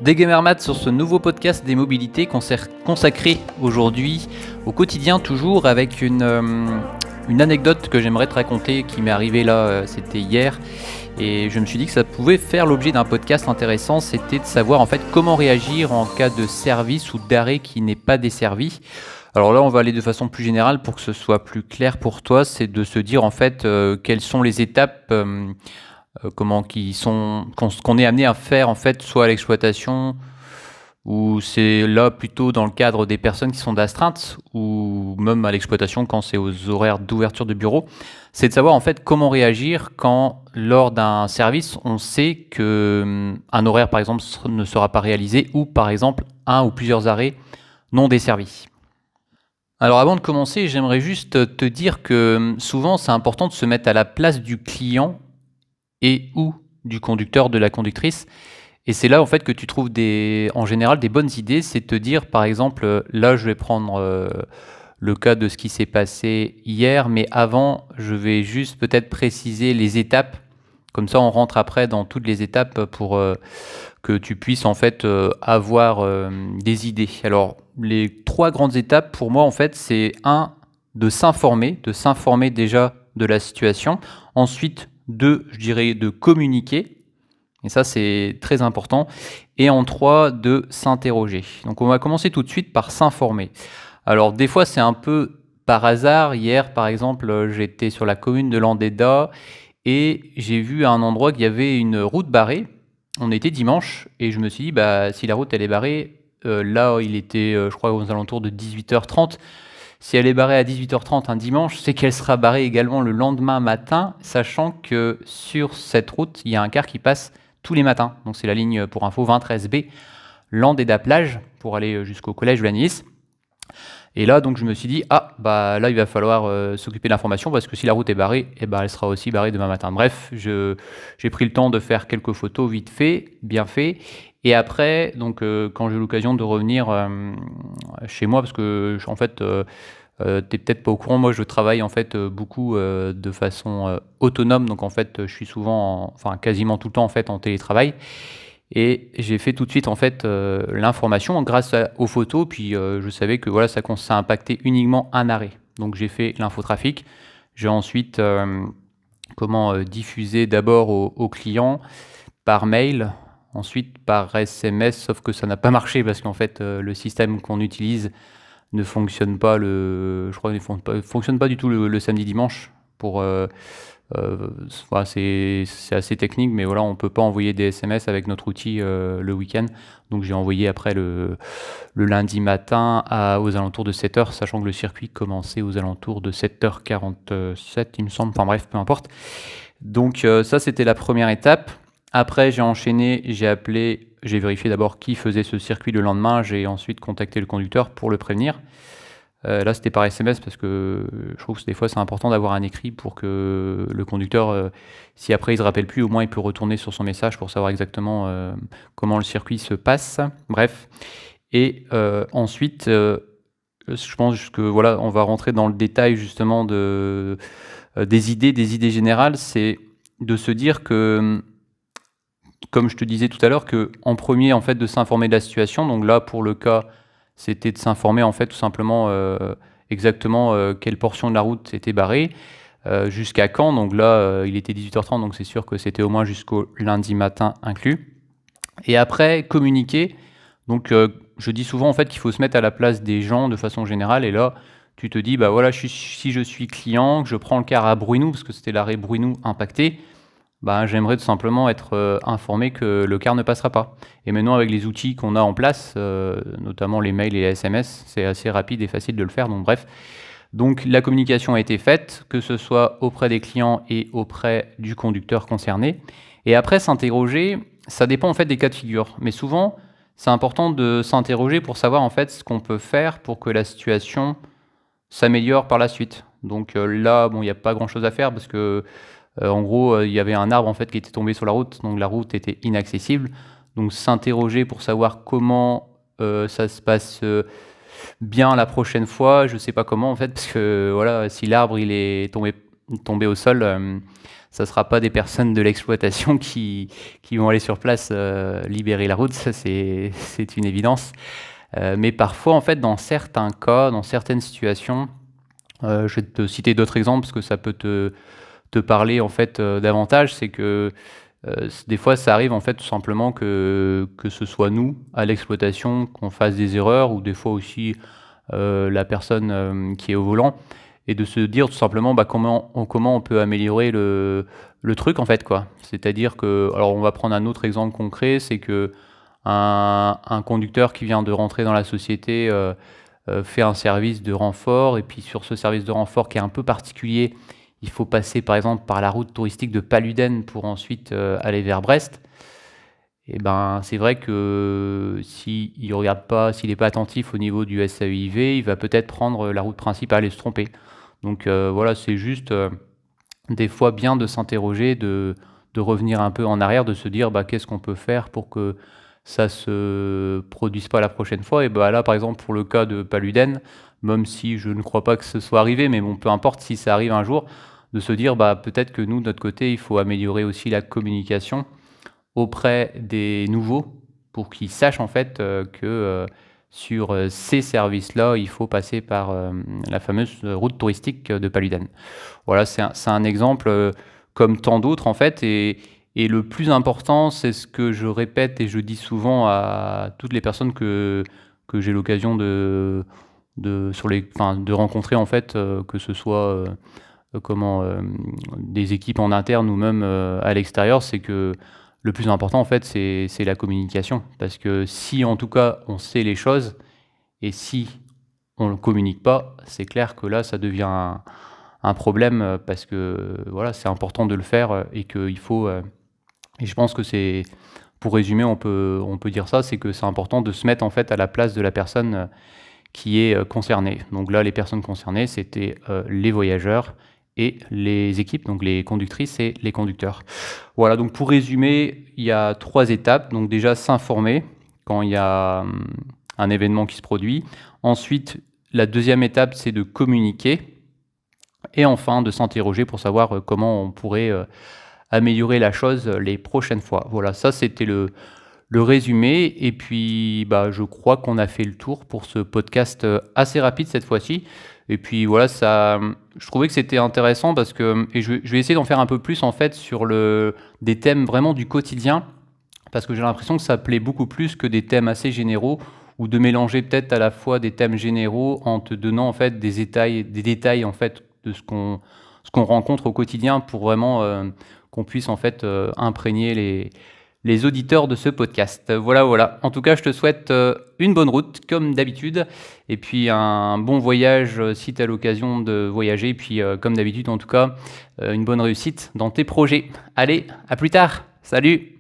Des Gamermat sur ce nouveau podcast des mobilités consacré aujourd'hui au quotidien, toujours avec une anecdote que j'aimerais te raconter qui m'est arrivée là, c'était hier, et je me suis dit que ça pouvait faire l'objet d'un podcast intéressant. C'était de savoir en fait comment réagir en cas de service ou d'arrêt qui n'est pas desservi. Alors là, on va aller de façon plus générale pour que ce soit plus clair pour toi. C'est de se dire en fait quelles sont les étapes qu'on est amené à faire en fait, soit à l'exploitation, ou c'est là plutôt dans le cadre des personnes qui sont d'astreinte, ou même à l'exploitation quand c'est aux horaires d'ouverture de bureau. C'est de savoir en fait comment réagir quand lors d'un service on sait que un horaire par exemple ne sera pas réalisé, ou par exemple un ou plusieurs arrêts non desservis. Alors avant de commencer, j'aimerais juste te dire que souvent c'est important de se mettre à la place du client et ou du conducteur, de la conductrice. Et c'est là en fait que tu trouves en général des bonnes idées. C'est te dire par exemple, là je vais prendre le cas de ce qui s'est passé hier, mais avant je vais juste peut-être préciser les étapes. Comme ça on rentre après dans toutes les étapes pour que tu puisses en fait avoir des idées. Alors les 3 grandes étapes pour moi en fait, c'est de s'informer déjà de la situation. Ensuite, 2, je dirais de communiquer, et ça c'est très important, et en 3, de s'interroger. Donc on va commencer tout de suite par s'informer. Alors des fois c'est un peu par hasard. Hier par exemple, j'étais sur la commune de Landéda et j'ai vu à un endroit qu'il y avait une route barrée. On était dimanche et je me suis dit si la route elle est barrée, là il était je crois aux alentours de 18h30. Si elle est barrée à 18h30 un dimanche, c'est qu'elle sera barrée également le lendemain matin, sachant que sur cette route, il y a un car qui passe tous les matins. Donc c'est la ligne, pour info, 2013B, Landéda-Plage, pour aller jusqu'au collège de la Nice. Et là, donc, je me suis dit, là, il va falloir s'occuper de l'information, parce que si la route est barrée, elle sera aussi barrée demain matin. Bref, j'ai pris le temps de faire quelques photos vite fait, bien fait. Et après, donc, quand j'ai eu l'occasion de revenir chez moi, parce que, en fait, t'es peut-être pas au courant, moi, je travaille, en fait, beaucoup de façon autonome. Donc, en fait, je suis souvent, quasiment tout le temps, en fait, en télétravail. Et j'ai fait tout de suite en fait l'information grâce aux photos, puis je savais que voilà, ça impactait uniquement un arrêt. Donc j'ai fait l'infotrafic. J'ai ensuite diffusé d'abord aux clients par mail, ensuite par SMS, sauf que ça n'a pas marché parce qu'en fait le système qu'on utilise ne fonctionne pas fonctionne pas du tout le samedi dimanche pour c'est assez technique, mais voilà, on peut pas envoyer des SMS avec notre outil le week-end. Donc j'ai envoyé après le lundi matin aux alentours de 7h, sachant que le circuit commençait aux alentours de 7h47, il me semble. Enfin bref, peu importe. Donc ça, c'était la première étape. Après, j'ai enchaîné, j'ai vérifié d'abord qui faisait ce circuit le lendemain. J'ai ensuite contacté le conducteur pour le prévenir. Là, c'était par SMS parce que je trouve que des fois, c'est important d'avoir un écrit pour que le conducteur, si après il ne se rappelle plus, au moins il peut retourner sur son message pour savoir exactement comment le circuit se passe. Bref. Et ensuite, je pense que voilà, on va rentrer dans le détail justement des idées générales. C'est de se dire que, comme je te disais tout à l'heure, qu'en premier, en fait, de s'informer de la situation. Donc là, pour le cas, c'était de s'informer en fait tout simplement exactement quelle portion de la route était barrée, jusqu'à quand. Donc là, il était 18h30, donc c'est sûr que c'était au moins jusqu'au lundi matin inclus. Et après, communiquer. Donc je dis souvent en fait qu'il faut se mettre à la place des gens de façon générale. Et là, tu te dis, voilà, si je suis client, que je prends le car à Bruinou, parce que c'était l'arrêt Bruinou impacté, j'aimerais tout simplement être informé que le car ne passera pas. Et maintenant, avec les outils qu'on a en place, notamment les mails et les SMS, c'est assez rapide et facile de le faire. Donc bref, donc la communication a été faite, que ce soit auprès des clients et auprès du conducteur concerné. Et après, s'interroger, ça dépend en fait des cas de figure. Mais souvent, c'est important de s'interroger pour savoir en fait ce qu'on peut faire pour que la situation s'améliore par la suite. Donc là, il n'y a pas grand-chose à faire parce que en gros, il y avait un arbre en fait qui était tombé sur la route, donc la route était inaccessible. Donc s'interroger pour savoir comment ça se passe bien la prochaine fois. Je sais pas comment en fait, parce que voilà, si l'arbre il est tombé au sol, ça sera pas des personnes de l'exploitation qui vont aller sur place libérer la route, ça c'est une évidence. Mais parfois en fait, dans certains cas, dans certaines situations, je vais te citer d'autres exemples parce que ça peut te parler en fait davantage. C'est que des fois, ça arrive en fait tout simplement que ce soit nous à l'exploitation qu'on fasse des erreurs ou des fois aussi la personne qui est au volant et de se dire tout simplement bah, comment on peut améliorer le truc en fait quoi. C'est-à-dire que, alors on va prendre un autre exemple concret, c'est que un conducteur qui vient de rentrer dans la société fait un service de renfort et puis sur ce service de renfort qui est un peu particulier, il faut passer par exemple par la route touristique de Paluden pour ensuite aller vers Brest. Et ben, c'est vrai que s'il ne regarde pas, s'il n'est pas attentif au niveau du SAEIV, il va peut-être prendre la route principale et se tromper. Donc voilà, c'est juste des fois bien de s'interroger, de revenir un peu en arrière, de se dire bah, qu'est-ce qu'on peut faire pour que ça se produise pas la prochaine fois. Et bah, là, par exemple, pour le cas de Paluden, même si je ne crois pas que ce soit arrivé, mais bon, peu importe si ça arrive un jour, de se dire bah, peut-être que nous, de notre côté, il faut améliorer aussi la communication auprès des nouveaux pour qu'ils sachent en fait que sur ces services-là, il faut passer par la fameuse route touristique de Paluden. Voilà, c'est un exemple comme tant d'autres en fait. Et le plus important, c'est ce que je répète et je dis souvent à toutes les personnes que j'ai l'occasion de rencontrer en fait, que ce soit des équipes en interne ou même à l'extérieur, c'est que le plus important, en fait, c'est la communication. Parce que si, en tout cas, on sait les choses, et si on ne communique pas, c'est clair que là, ça devient un problème, parce que voilà, c'est important de le faire et qu'il faut... et je pense que c'est... Pour résumer, on peut dire ça, c'est que c'est important de se mettre en fait à la place de la personne qui est concernée. Donc là, les personnes concernées, c'était les voyageurs et les équipes, donc les conductrices et les conducteurs. Voilà, donc pour résumer, il y a 3 étapes. Donc déjà, s'informer quand il y a un événement qui se produit. Ensuite, la deuxième étape, c'est de communiquer. Et enfin, de s'interroger pour savoir comment on pourrait améliorer la chose les prochaines fois. Voilà, ça c'était le résumé. Et puis, bah, je crois qu'on a fait le tour pour ce podcast assez rapide cette fois-ci. Et puis voilà, ça, je trouvais que c'était intéressant parce que, et je vais essayer d'en faire un peu plus en fait sur des thèmes vraiment du quotidien, parce que j'ai l'impression que ça plaît beaucoup plus que des thèmes assez généraux, ou de mélanger peut-être à la fois des thèmes généraux en te donnant en fait des détails en fait de ce qu'on rencontre au quotidien pour vraiment qu'on puisse en fait imprégner les auditeurs de ce podcast. Voilà, voilà. En tout cas, je te souhaite une bonne route, comme d'habitude, et puis un bon voyage si tu as l'occasion de voyager, et puis comme d'habitude, en tout cas, une bonne réussite dans tes projets. Allez, à plus tard. Salut!